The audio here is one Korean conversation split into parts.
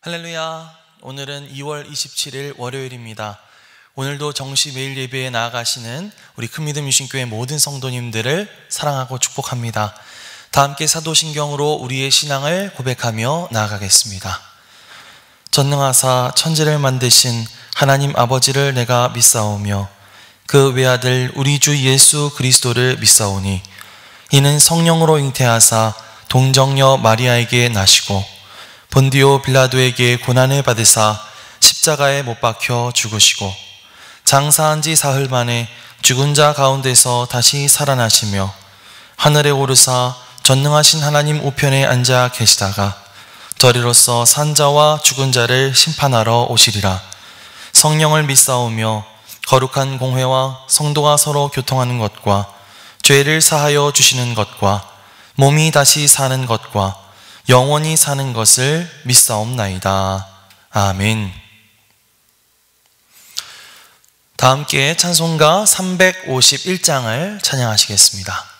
할렐루야. 오늘은 2월 27일 월요일입니다. 오늘도 정시 매일 예배에 나아가시는 우리 큰믿음 유신교회 모든 성도님들을 사랑하고 축복합니다. 다 함께 사도신경으로 우리의 신앙을 고백하며 나아가겠습니다. 전능하사 천지를 만드신 하나님 아버지를 내가 믿사오며 그 외아들 우리 주 예수 그리스도를 믿사오니 이는 성령으로 잉태하사 동정녀 마리아에게 나시고 본디오 빌라도에게 고난을 받으사 십자가에 못 박혀 죽으시고 장사한 지 사흘 만에 죽은 자 가운데서 다시 살아나시며 하늘에 오르사 전능하신 하나님 우편에 앉아 계시다가 저리로서 산 자와 죽은 자를 심판하러 오시리라. 성령을 믿사오며 거룩한 공회와 성도가 서로 교통하는 것과 죄를 사하여 주시는 것과 몸이 다시 사는 것과 영원히 사는 것을 믿사옵나이다. 아멘. 다 함께 찬송가 351장을 찬양하시겠습니다.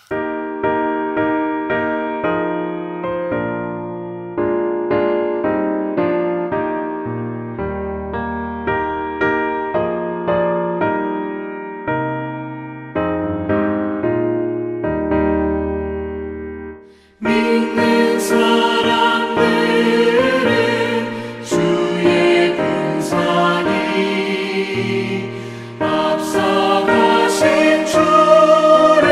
앞서가신 주를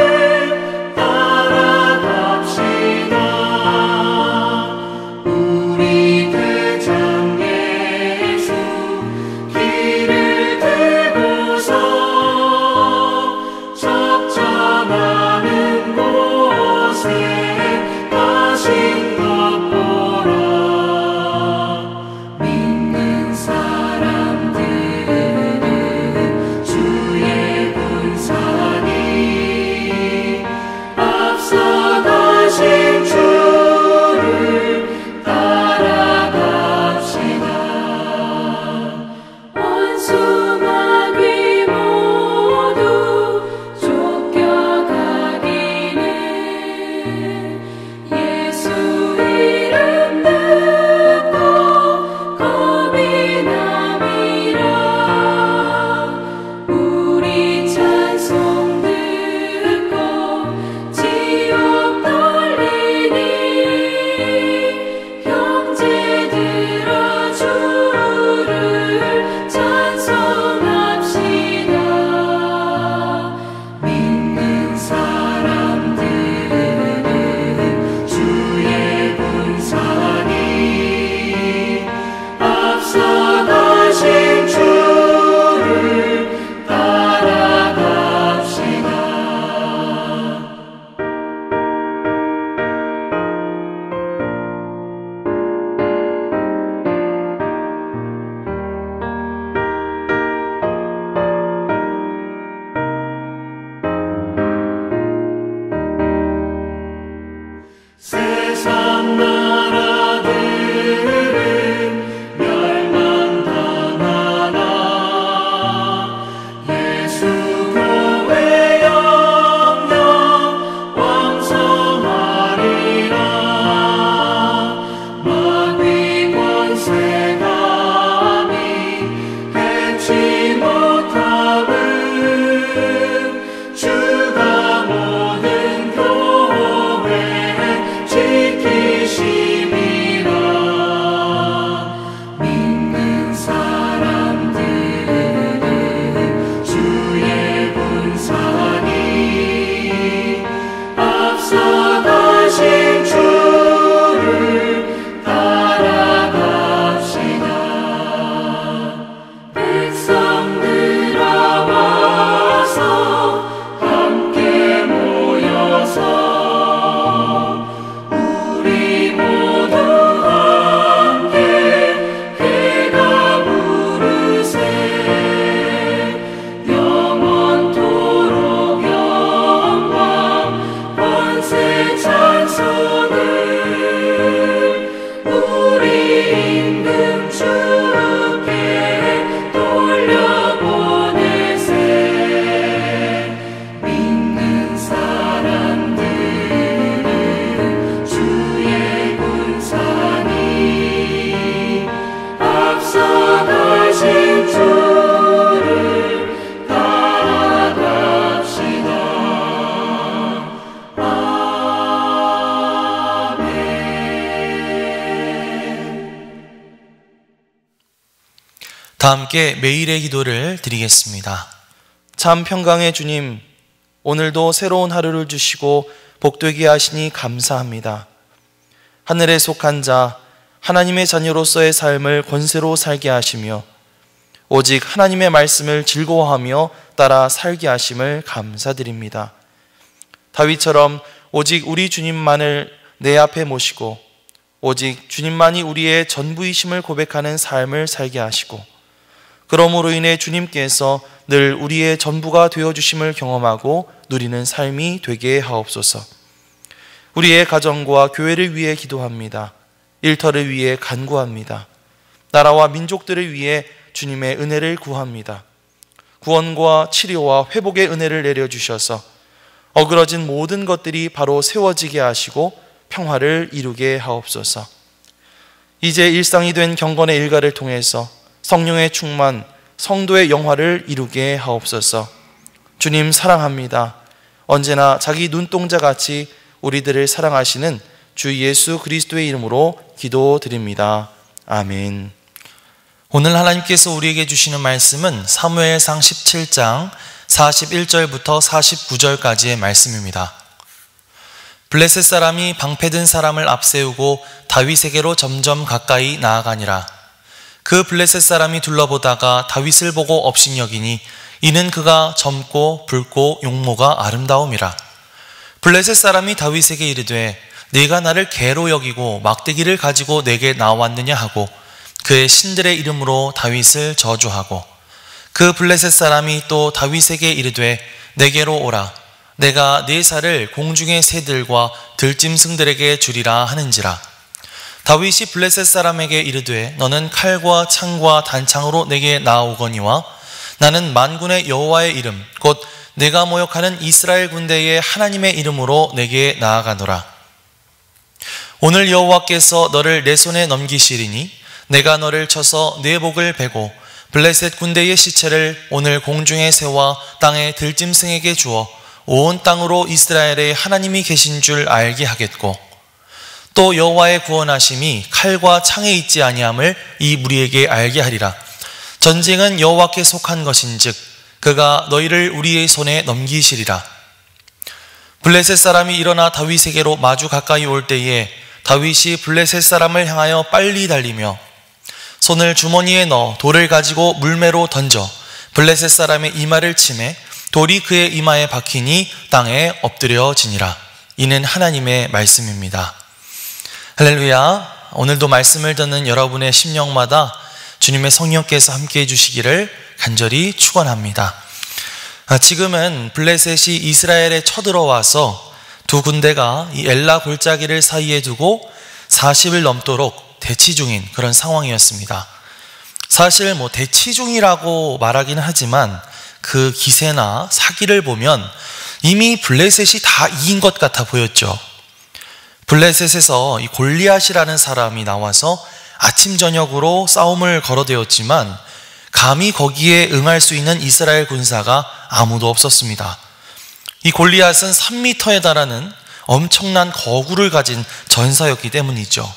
다 함께 매일의 기도를 드리겠습니다. 참 평강의 주님, 오늘도 새로운 하루를 주시고 복되게 하시니 감사합니다. 하늘에 속한 자, 하나님의 자녀로서의 삶을 권세로 살게 하시며 오직 하나님의 말씀을 즐거워하며 따라 살게 하심을 감사드립니다. 다윗처럼 오직 우리 주님만을 내 앞에 모시고 오직 주님만이 우리의 전부이심을 고백하는 삶을 살게 하시고 그러므로 인해 주님께서 늘 우리의 전부가 되어주심을 경험하고 누리는 삶이 되게 하옵소서. 우리의 가정과 교회를 위해 기도합니다. 일터를 위해 간구합니다. 나라와 민족들을 위해 주님의 은혜를 구합니다. 구원과 치료와 회복의 은혜를 내려주셔서 어그러진 모든 것들이 바로 세워지게 하시고 평화를 이루게 하옵소서. 이제 일상이 된 경건의 일가를 통해서 성령의 충만, 성도의 영화를 이루게 하옵소서. 주님 사랑합니다. 언제나 자기 눈동자같이 우리들을 사랑하시는 주 예수 그리스도의 이름으로 기도드립니다. 아멘. 오늘 하나님께서 우리에게 주시는 말씀은 사무엘상 17장 41절부터 49절까지의 말씀입니다. 블레셋 사람이 방패든 사람을 앞세우고 다윗에게로 점점 가까이 나아가니라. 그 블레셋 사람이 둘러보다가 다윗을 보고 업신여기니 이는 그가 젊고 붉고 용모가 아름다움이라. 블레셋 사람이 다윗에게 이르되 네가 나를 개로 여기고 막대기를 가지고 내게 나왔느냐 하고 그의 신들의 이름으로 다윗을 저주하고 그 블레셋 사람이 또 다윗에게 이르되 내게로 오라. 내가 네 살을 공중의 새들과 들짐승들에게 주리라 하는지라. 다윗이 블레셋 사람에게 이르되 너는 칼과 창과 단창으로 내게 나아오거니와 나는 만군의 여호와의 이름 곧 내가 모욕하는 이스라엘 군대의 하나님의 이름으로 내게 나아가노라. 오늘 여호와께서 너를 내 손에 넘기시리니 내가 너를 쳐서 네 복을 베고 블레셋 군대의 시체를 오늘 공중의 새와 땅의 들짐승에게 주어 온 땅으로 이스라엘의 하나님이 계신 줄 알게 하겠고 또 여호와의 구원하심이 칼과 창에 있지 아니함을 이 무리에게 알게 하리라. 전쟁은 여호와께 속한 것인즉 그가 너희를 우리의 손에 넘기시리라. 블레셋 사람이 일어나 다윗에게로 마주 가까이 올 때에 다윗이 블레셋 사람을 향하여 빨리 달리며 손을 주머니에 넣어 돌을 가지고 물매로 던져 블레셋 사람의 이마를 치매 돌이 그의 이마에 박히니 땅에 엎드려지니라. 이는 하나님의 말씀입니다. 할렐루야. 오늘도 말씀을 듣는 여러분의 심령마다 주님의 성령께서 함께해 주시기를 간절히 축원합니다. 지금은 블레셋이 이스라엘에 쳐들어와서 두 군대가 이 엘라 골짜기를 사이에 두고 40일 넘도록 대치 중인 그런 상황이었습니다. 사실 대치 중이라고 말하기는 하지만 그 기세나 사기를 보면 이미 블레셋이 다 이긴 것 같아 보였죠. 블레셋에서 이 골리앗이라는 사람이 나와서 아침 저녁으로 싸움을 걸어대었지만 감히 거기에 응할 수 있는 이스라엘 군사가 아무도 없었습니다. 이 골리앗은 3m에 달하는 엄청난 거구를 가진 전사였기 때문이죠.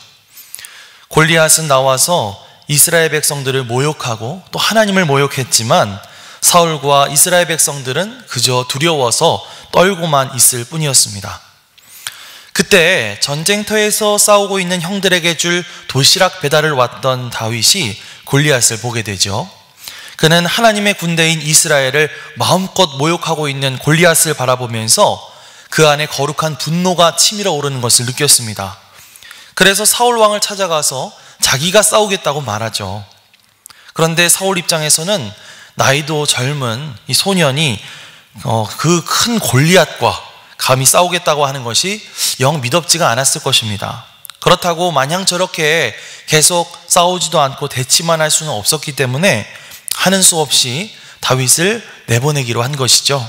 골리앗은 나와서 이스라엘 백성들을 모욕하고 또 하나님을 모욕했지만 사울과 이스라엘 백성들은 그저 두려워서 떨고만 있을 뿐이었습니다. 그때 전쟁터에서 싸우고 있는 형들에게 줄 도시락 배달을 왔던 다윗이 골리앗을 보게 되죠. 그는 하나님의 군대인 이스라엘을 마음껏 모욕하고 있는 골리앗을 바라보면서 그 안에 거룩한 분노가 치밀어 오르는 것을 느꼈습니다. 그래서 사울 왕을 찾아가서 자기가 싸우겠다고 말하죠. 그런데 사울 입장에서는 나이도 젊은 이 소년이 그 큰 골리앗과 감히 싸우겠다고 하는 것이 영 미덥지가 않았을 것입니다. 그렇다고 마냥 저렇게 계속 싸우지도 않고 대치만 할 수는 없었기 때문에 하는 수 없이 다윗을 내보내기로 한 것이죠.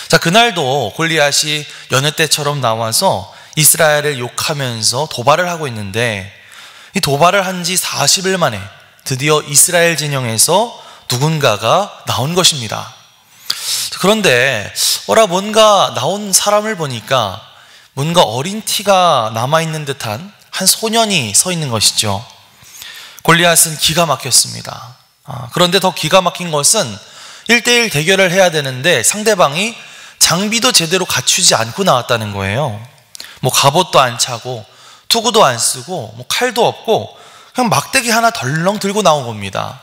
자, 그날도 골리앗이 여느 때처럼 나와서 이스라엘을 욕하면서 도발을 하고 있는데 이 도발을 한 지 40일 만에 드디어 이스라엘 진영에서 누군가가 나온 것입니다. 그런데 뭔가 나온 사람을 보니까 뭔가 어린 티가 남아있는 듯한 한 소년이 서 있는 것이죠. 골리앗은 기가 막혔습니다. 그런데 더 기가 막힌 것은 1대1 대결을 해야 되는데 상대방이 장비도 제대로 갖추지 않고 나왔다는 거예요. 뭐 갑옷도 안 차고 투구도 안 쓰고 뭐 칼도 없고 그냥 막대기 하나 덜렁 들고 나온 겁니다.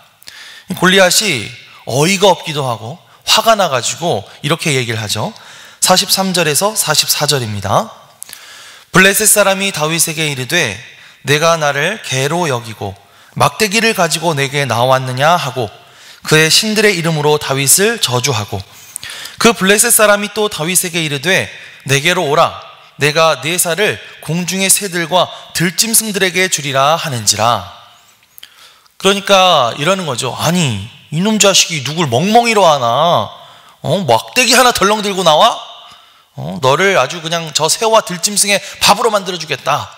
골리앗이 어이가 없기도 하고 화가 나가지고 이렇게 얘기를 하죠. 43절에서 44절입니다. 블레셋 사람이 다윗에게 이르되 내가 나를 개로 여기고 막대기를 가지고 내게 나왔느냐 하고 그의 신들의 이름으로 다윗을 저주하고 그 블레셋 사람이 또 다윗에게 이르되 내게로 오라 내가 네 살을 공중의 새들과 들짐승들에게 주리라 하는지라. 그러니까 이러는 거죠. 아니 이놈 자식이 누굴 멍멍이로 하나 막대기 하나 덜렁 들고 나와? 너를 아주 그냥 저 새와 들짐승의 밥으로 만들어주겠다.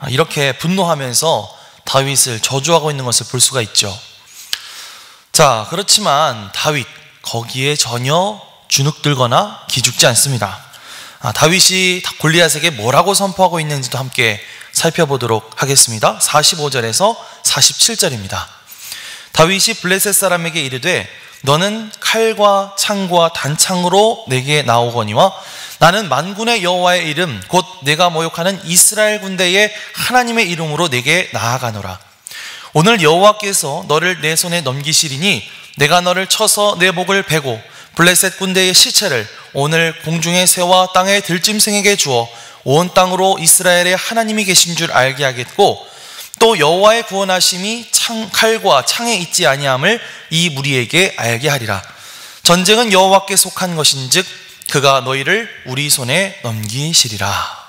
이렇게 분노하면서 다윗을 저주하고 있는 것을 볼 수가 있죠. 자, 그렇지만 다윗 거기에 전혀 주눅들거나 기죽지 않습니다. 다윗이 골리앗에게 뭐라고 선포하고 있는지도 함께 살펴보도록 하겠습니다. 45절에서 47절입니다. 다윗이 블레셋 사람에게 이르되 너는 칼과 창과 단창으로 내게 나오거니와 나는 만군의 여호와의 이름 곧 내가 모욕하는 이스라엘 군대의 하나님의 이름으로 내게 나아가노라. 오늘 여호와께서 너를 내 손에 넘기시리니 내가 너를 쳐서 내 목을 베고 블레셋 군대의 시체를 오늘 공중의 새와 땅의 들짐승에게 주어 온 땅으로 이스라엘의 하나님이 계신 줄 알게 하겠고 또 여호와의 구원하심이 칼과 창에 있지 아니함을 이 무리에게 알게 하리라. 전쟁은 여호와께 속한 것인즉 그가 너희를 우리 손에 넘기시리라.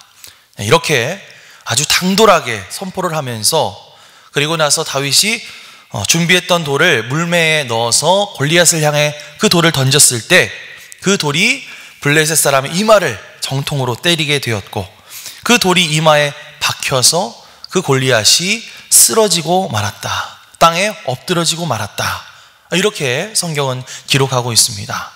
이렇게 아주 당돌하게 선포를 하면서 그리고 나서 다윗이 준비했던 돌을 물매에 넣어서 골리앗을 향해 그 돌을 던졌을 때 그 돌이 블레셋 사람의 이마를 정통으로 때리게 되었고 그 돌이 이마에 박혀서 그 골리앗이 쓰러지고 말았다. 땅에 엎드러지고 말았다. 이렇게 성경은 기록하고 있습니다.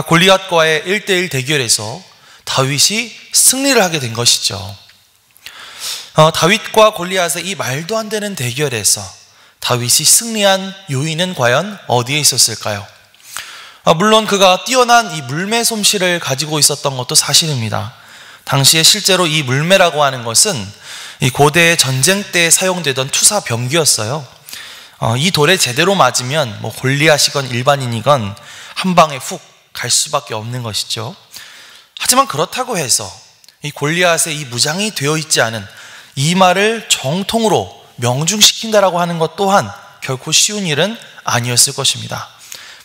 골리앗과의 1대1 대결에서 다윗이 승리를 하게 된 것이죠. 다윗과 골리앗의 이 말도 안 되는 대결에서 다윗이 승리한 요인은 과연 어디에 있었을까요? 물론 그가 뛰어난 이 물매 솜씨를 가지고 있었던 것도 사실입니다. 당시에 실제로 이 물매라고 하는 것은 이 고대 전쟁 때 사용되던 투사 병기였어요. 이 돌에 제대로 맞으면 뭐 골리앗이건 일반인이건 한 방에 훅 갈 수밖에 없는 것이죠. 하지만 그렇다고 해서 이 골리앗의 이 무장이 되어 있지 않은 이마를 정통으로 명중시킨다라고 하는 것 또한 결코 쉬운 일은 아니었을 것입니다.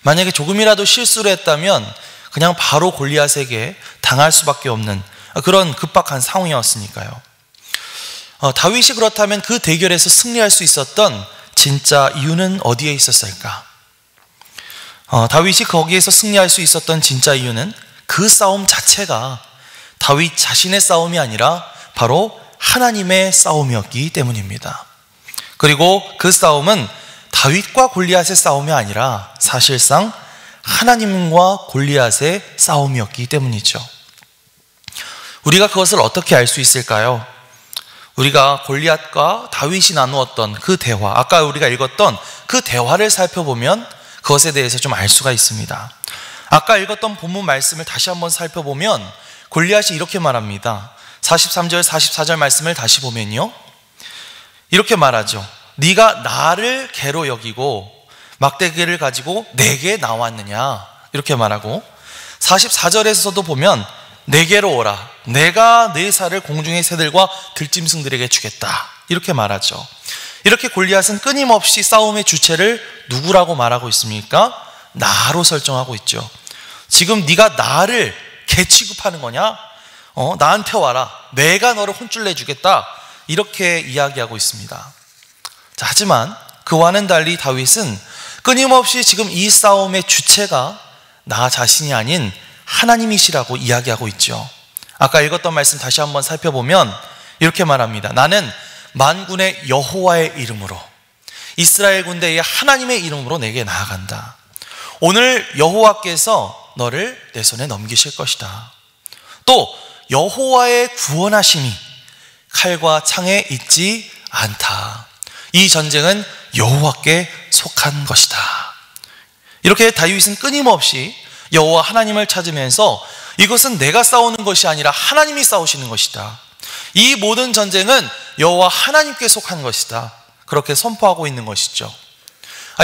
만약에 조금이라도 실수를 했다면 그냥 바로 골리앗에게 당할 수밖에 없는 그런 급박한 상황이었으니까요. 다윗이 그렇다면 그 대결에서 승리할 수 있었던 진짜 이유는 어디에 있었을까? 다윗이 거기에서 승리할 수 있었던 진짜 이유는 그 싸움 자체가 다윗 자신의 싸움이 아니라 바로 하나님의 싸움이었기 때문입니다. 그리고 그 싸움은 다윗과 골리앗의 싸움이 아니라 사실상 하나님과 골리앗의 싸움이었기 때문이죠. 우리가 그것을 어떻게 알 수 있을까요? 우리가 골리앗과 다윗이 나누었던 그 대화, 아까 우리가 읽었던 그 대화를 살펴보면 그것에 대해서 좀 알 수가 있습니다. 아까 읽었던 본문 말씀을 다시 한번 살펴보면 골리앗이 이렇게 말합니다. 43절, 44절 말씀을 다시 보면요, 이렇게 말하죠. 네가 나를 개로 여기고 막대기를 가지고 내게 나왔느냐, 이렇게 말하고 44절에서도 보면 내게로 오라, 내가 네 살을 공중의 새들과 들짐승들에게 주겠다, 이렇게 말하죠. 이렇게 골리앗은 끊임없이 싸움의 주체를 누구라고 말하고 있습니까? 나로 설정하고 있죠. 지금 네가 나를 개 취급하는 거냐? 나한테 와라, 내가 너를 혼쭐 내주겠다, 이렇게 이야기하고 있습니다. 자, 하지만 그와는 달리 다윗은 끊임없이 지금 이 싸움의 주체가 나 자신이 아닌 하나님이시라고 이야기하고 있죠. 아까 읽었던 말씀 다시 한번 살펴보면 이렇게 말합니다. 나는 만군의 여호와의 이름으로, 이스라엘 군대의 하나님의 이름으로 내게 나아간다. 오늘 여호와께서 너를 내 손에 넘기실 것이다. 또 여호와의 구원하심이 칼과 창에 있지 않다. 이 전쟁은 여호와께 속한 것이다. 이렇게 다윗은 끊임없이 여호와 하나님을 찾으면서 이것은 내가 싸우는 것이 아니라 하나님이 싸우시는 것이다. 이 모든 전쟁은 여호와 하나님께 속한 것이다. 그렇게 선포하고 있는 것이죠.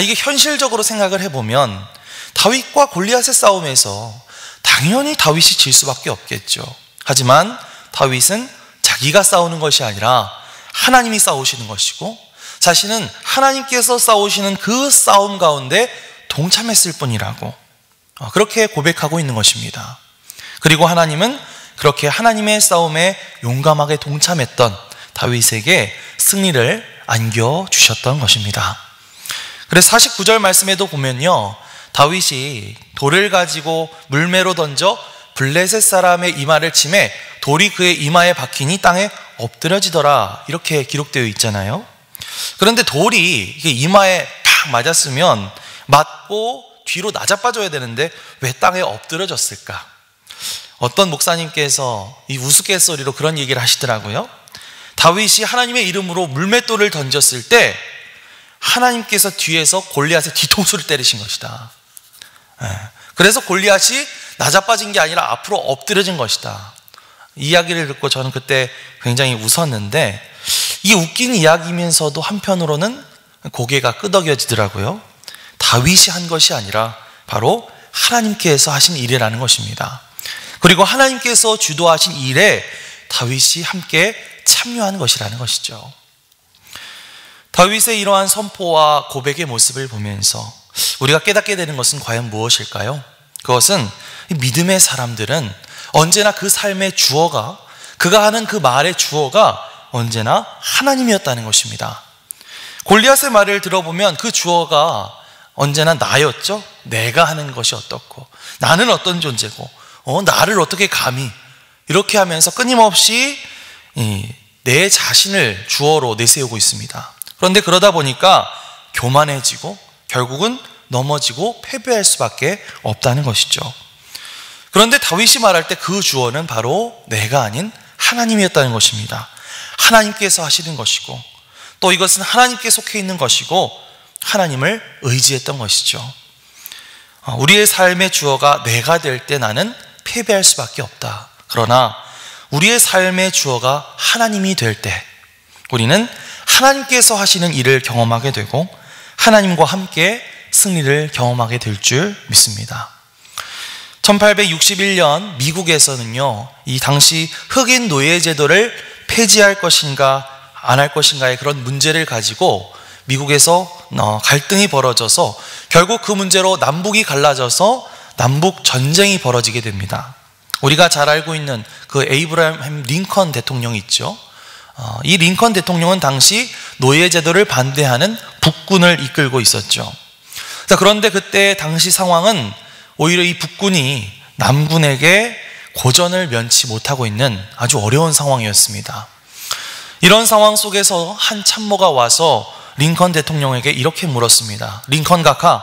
이게 현실적으로 생각을 해보면 다윗과 골리앗의 싸움에서 당연히 다윗이 질 수밖에 없겠죠. 하지만 다윗은 자기가 싸우는 것이 아니라 하나님이 싸우시는 것이고 자신은 하나님께서 싸우시는 그 싸움 가운데 동참했을 뿐이라고 그렇게 고백하고 있는 것입니다. 그리고 하나님은 그렇게 하나님의 싸움에 용감하게 동참했던 다윗에게 승리를 안겨주셨던 것입니다. 그래서 49절 말씀에도 보면요, 다윗이 돌을 가지고 물매로 던져 블레셋 사람의 이마를 치매 돌이 그의 이마에 박히니 땅에 엎드려지더라, 이렇게 기록되어 있잖아요. 그런데 돌이 이마에 팍 맞았으면 맞고 뒤로 나자빠져야 되는데 왜 땅에 엎드려졌을까? 어떤 목사님께서 이 우스갯소리로 그런 얘기를 하시더라고요. 다윗이 하나님의 이름으로 물맷돌을 던졌을 때 하나님께서 뒤에서 골리앗의 뒤통수를 때리신 것이다. 그래서 골리앗이 나자빠진 게 아니라 앞으로 엎드려진 것이다. 이 이야기를 듣고 저는 그때 굉장히 웃었는데, 이 웃긴 이야기면서도 한편으로는 고개가 끄덕여지더라고요. 다윗이 한 것이 아니라 바로 하나님께서 하신 일이라는 것입니다. 그리고 하나님께서 주도하신 일에 다윗이 함께 참여한 것이라는 것이죠. 다윗의 이러한 선포와 고백의 모습을 보면서 우리가 깨닫게 되는 것은 과연 무엇일까요? 그것은 믿음의 사람들은 언제나 그 삶의 주어가, 그가 하는 그 말의 주어가 언제나 하나님이었다는 것입니다. 골리앗의 말을 들어보면 그 주어가 언제나 나였죠. 내가 하는 것이 어떻고, 나는 어떤 존재고, 나를 어떻게 감히, 이렇게 하면서 끊임없이 내 자신을 주어로 내세우고 있습니다. 그런데 그러다 보니까 교만해지고 결국은 넘어지고 패배할 수밖에 없다는 것이죠. 그런데 다윗이 말할 때 그 주어는 바로 내가 아닌 하나님이었다는 것입니다. 하나님께서 하시는 것이고, 또 이것은 하나님께 속해 있는 것이고 하나님을 의지했던 것이죠. 우리의 삶의 주어가 내가 될 때 나는 패배할 수밖에 없다. 그러나 우리의 삶의 주어가 하나님이 될 때 우리는 하나님께서 하시는 일을 경험하게 되고 하나님과 함께 승리를 경험하게 될 줄 믿습니다. 1861년 미국에서는요, 이 당시 흑인 노예 제도를 폐지할 것인가 안 할 것인가의 그런 문제를 가지고 미국에서 갈등이 벌어져서 결국 그 문제로 남북이 갈라져서 남북 전쟁이 벌어지게 됩니다. 우리가 잘 알고 있는 그 에이브라함 링컨 대통령이 있죠. 이 링컨 대통령은 당시 노예 제도를 반대하는 북군을 이끌고 있었죠. 그런데 그때 당시 상황은 오히려 이 북군이 남군에게 고전을 면치 못하고 있는 아주 어려운 상황이었습니다. 이런 상황 속에서 한 참모가 와서 링컨 대통령에게 이렇게 물었습니다. 링컨 각하,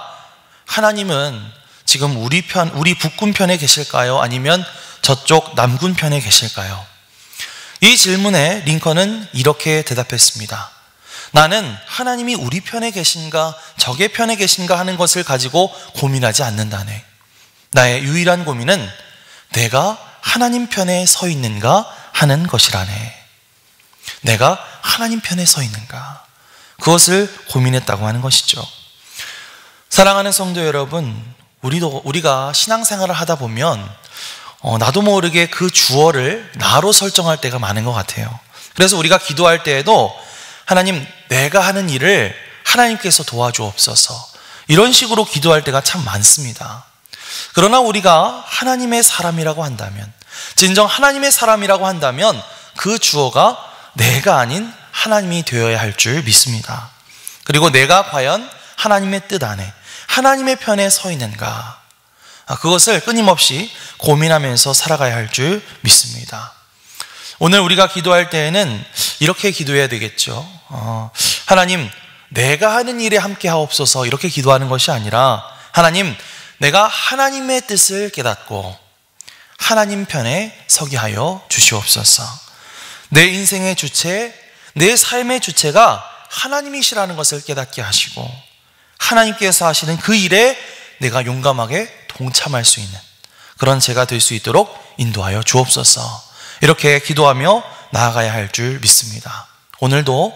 하나님은 지금 우리 북군 편에 계실까요? 아니면 저쪽 남군 편에 계실까요? 이 질문에 링컨은 이렇게 대답했습니다. 나는 하나님이 우리 편에 계신가 적의 편에 계신가 하는 것을 가지고 고민하지 않는다네. 나의 유일한 고민은 내가 하나님 편에 서 있는가 하는 것이라네. 내가 하나님 편에 서 있는가, 그것을 고민했다고 하는 것이죠. 사랑하는 성도 여러분, 우리가 신앙생활을 하다 보면 나도 모르게 그 주어를 나로 설정할 때가 많은 것 같아요. 그래서 우리가 기도할 때에도 하나님, 내가 하는 일을 하나님께서 도와주옵소서, 이런 식으로 기도할 때가 참 많습니다. 그러나 우리가 하나님의 사람이라고 한다면, 진정 하나님의 사람이라고 한다면 그 주어가 내가 아닌 하나님이 되어야 할 줄 믿습니다. 그리고 내가 과연 하나님의 뜻 안에 하나님의 편에 서 있는가, 그것을 끊임없이 고민하면서 살아가야 할 줄 믿습니다. 오늘 우리가 기도할 때에는 이렇게 기도해야 되겠죠. 하나님, 내가 하는 일에 함께 하옵소서, 이렇게 기도하는 것이 아니라 하나님, 내가 하나님의 뜻을 깨닫고 하나님 편에 서게 하여 주시옵소서. 내 인생의 주체, 내 삶의 주체가 하나님이시라는 것을 깨닫게 하시고 하나님께서 하시는 그 일에 내가 용감하게 동참할 수 있는 그런 제가 될 수 있도록 인도하여 주옵소서. 이렇게 기도하며 나아가야 할 줄 믿습니다. 오늘도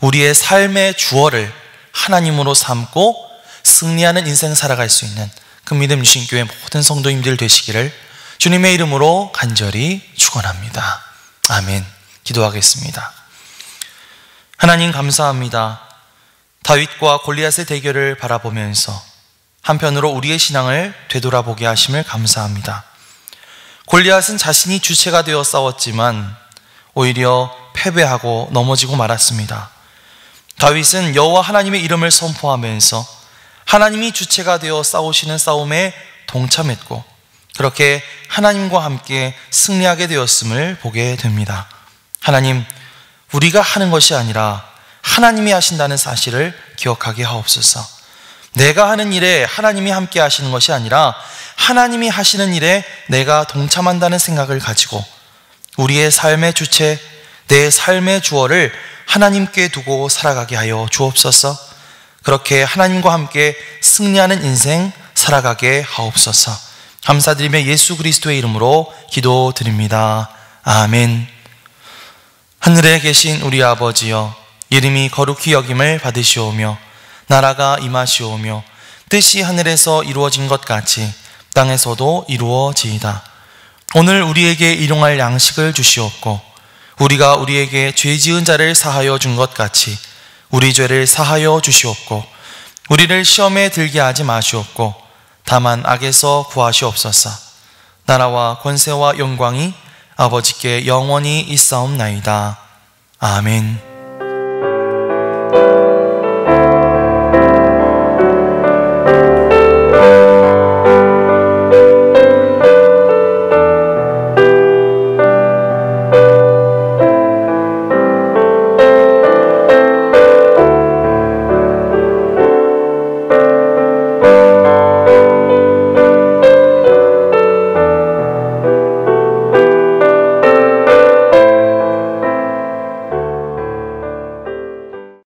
우리의 삶의 주어를 하나님으로 삼고 승리하는 인생 살아갈 수 있는 그 믿음 주신 교회 모든 성도님들 되시기를 주님의 이름으로 간절히 축원합니다. 아멘. 기도하겠습니다. 하나님 감사합니다. 다윗과 골리앗의 대결을 바라보면서 한편으로 우리의 신앙을 되돌아보게 하심을 감사합니다. 골리앗은 자신이 주체가 되어 싸웠지만 오히려 패배하고 넘어지고 말았습니다. 다윗은 여호와 하나님의 이름을 선포하면서 하나님이 주체가 되어 싸우시는 싸움에 동참했고 그렇게 하나님과 함께 승리하게 되었음을 보게 됩니다. 하나님, 우리가 하는 것이 아니라 하나님이 하신다는 사실을 기억하게 하옵소서. 내가 하는 일에 하나님이 함께 하시는 것이 아니라 하나님이 하시는 일에 내가 동참한다는 생각을 가지고 우리의 삶의 주체, 내 삶의 주어를 하나님께 두고 살아가게 하여 주옵소서. 그렇게 하나님과 함께 승리하는 인생 살아가게 하옵소서. 감사드리며 예수 그리스도의 이름으로 기도드립니다. 아멘. 하늘에 계신 우리 아버지여, 이름이 거룩히 여김을 받으시오며 나라가 임하시오며 뜻이 하늘에서 이루어진 것 같이 땅에서도 이루어지이다. 오늘 우리에게 일용할 양식을 주시옵고 우리가 우리에게 죄 지은 자를 사하여 준 것 같이 우리 죄를 사하여 주시옵고 우리를 시험에 들게 하지 마시옵고 다만 악에서 구하시옵소서. 나라와 권세와 영광이 아버지께 영원히 있사옵나이다. 아멘.